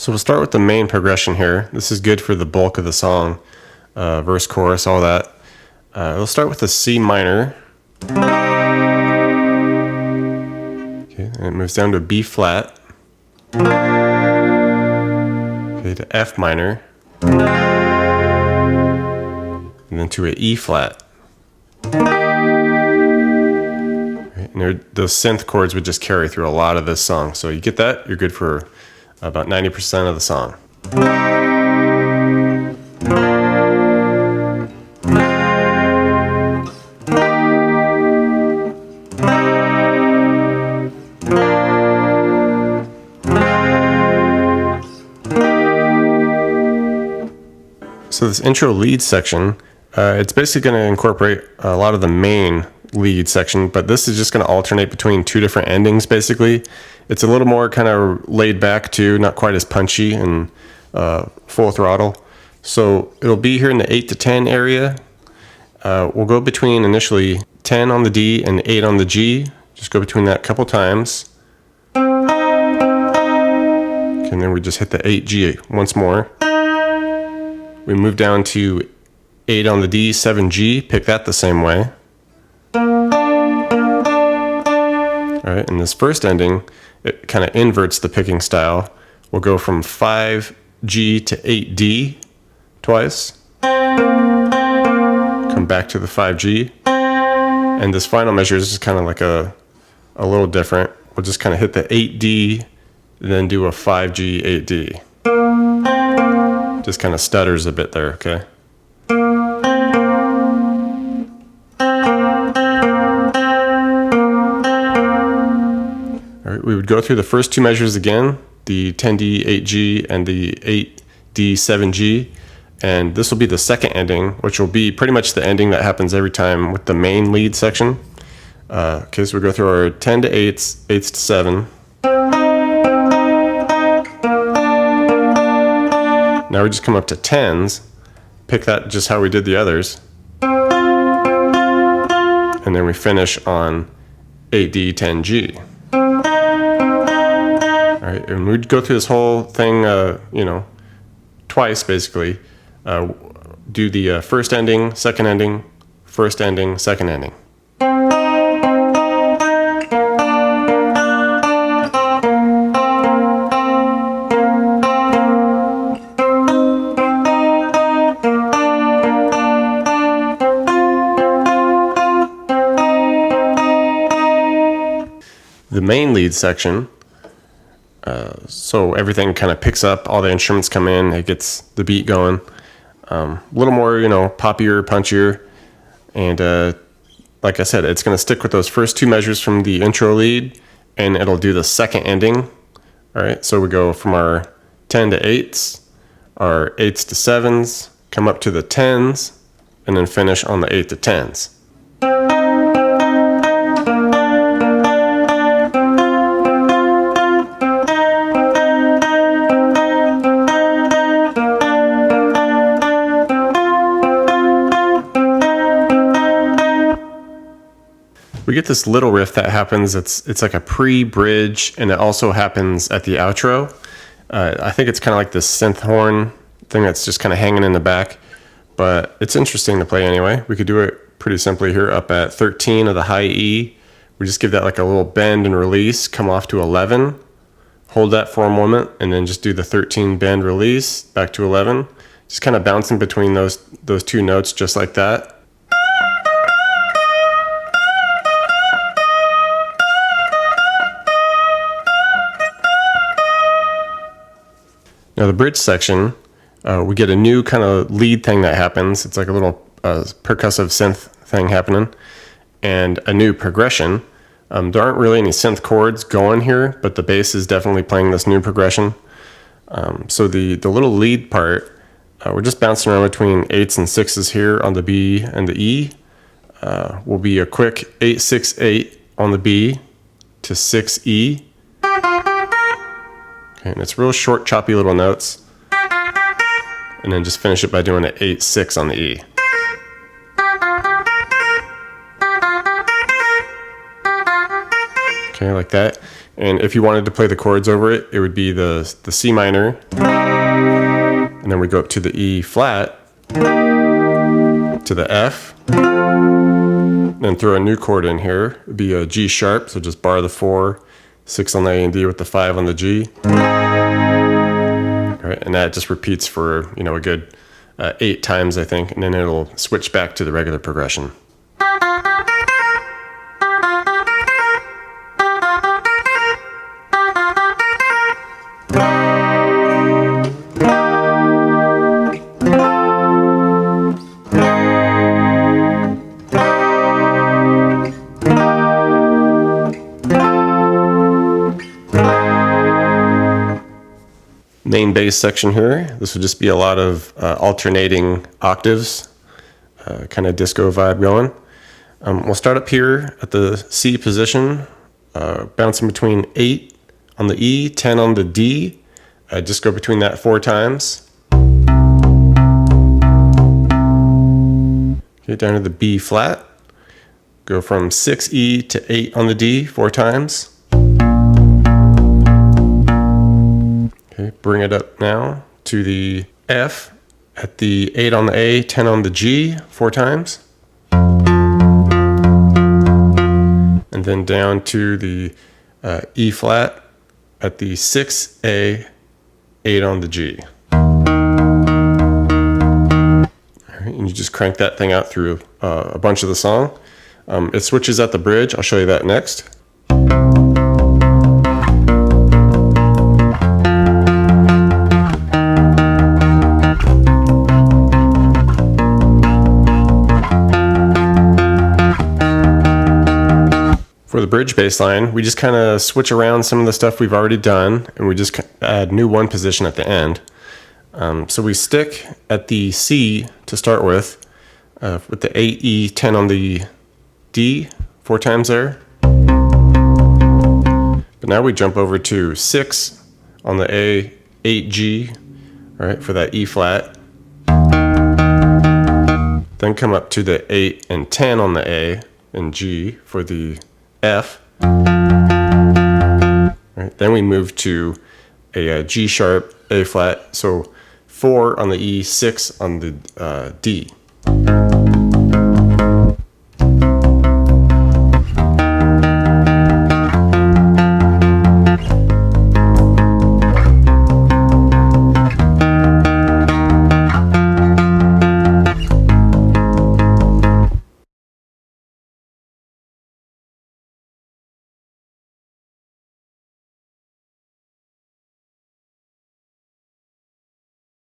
So we'll start with the main progression here. This is good for the bulk of the song, verse, chorus, all that. We'll start with the C minor. Okay, and it moves down to a B flat. Okay, to F minor. And then to an E flat. Right, and those synth chords would just carry through a lot of this song. So you get that, you're good for about 90% of the song. So this intro lead section, it's basically going to incorporate a lot of the main lead section, but this is just going to alternate between two different endings basically. It's a little more kind of laid back too, not quite as punchy and full throttle. So it'll be here in the 8 to 10 area. We'll go between initially 10 on the D and 8 on the G. Just go between that a couple times. Okay, and then we just hit the 8G once more. We move down to 8 on the D, 7G, pick that the same way. Alright, and this first ending, it kind of inverts the picking style. We'll go from 5G to 8D twice. Come back to the 5G. And this final measure is just kind of like a little different. We'll just kind of hit the 8D, and then do a 5G, 8D. Just kind of stutters a bit there, okay? All right, we would go through the first two measures again, the 10D, 8G, and the 8D, 7G, and this will be the second ending, which will be pretty much the ending that happens every time with the main lead section. Okay, so we go through our 10 to 8s, 8s to 7. Now we just come up to 10s, pick that just how we did the others, and then we finish on 8D, 10G. All right, and we'd go through this whole thing, twice basically. Do the first ending, second ending, first ending, second ending. The main lead section, so everything kind of picks up, all the instruments come in, it gets the beat going. A little more, poppier, punchier, and like I said, it's going to stick with those first two measures from the intro lead, and it'll do the second ending. All right, so we go from our 10 to 8s, our 8s to 7s, come up to the 10s, and then finish on the 8 to 10s. We get this little riff that happens. It's like a pre-bridge, and it also happens at the outro. I think it's kind of like this synth horn thing that's just kind of hanging in the back, but it's interesting to play anyway. We could do it pretty simply here up at 13 of the high E. We just give that like a little bend and release, come off to 11, hold that for a moment, and then just do the 13 bend release back to 11. Just kind of bouncing between those two notes just like that. Now the bridge section, we get a new kind of lead thing that happens. It's like a little percussive synth thing happening, and a new progression. There aren't really any synth chords going here, but the bass is definitely playing this new progression. So the little lead part, we're just bouncing around between 8s and 6s here on the B and the E. Will be a quick 8-6-8 on the B to 6E. Okay, and it's real short, choppy little notes. And then just finish it by doing an 8-6 on the E. Okay, like that. And if you wanted to play the chords over it, it would be the C minor, and then we go up to the E flat, to the F, then throw a new chord in here. It would be a G sharp, so just bar the 4, 6 on the A and D with the 5 on the G. All right, and that just repeats for, you know, a good 8 times, I think, and then it'll switch back to the regular progression. Main bass section here. This would just be a lot of alternating octaves, kind of disco vibe going. We'll start up here at the C position, bouncing between 8 on the E, 10 on the D. Just go between that 4 times. Okay, down to the B flat. Go from 6E to 8 on the D 4 times. Okay, bring it up now to the F at the 8 on the A, 10 on the G 4 times. And then down to the E flat at the 6A, 8 on the G. All right, and you just crank that thing out through a bunch of the song. It switches at the bridge. I'll show you that next. For the bridge bass line, we just kind of switch around some of the stuff we've already done, and we just add new 1 position at the end. So we stick at the C to start with the 8 E, 10 on the D 4 times there. But now we jump over to 6 on the A, 8 G, all right, for that E flat. Then come up to the 8 and 10 on the A and G for the F. Right, then we move to a G sharp, A flat, so 4 on the E, 6 on the D.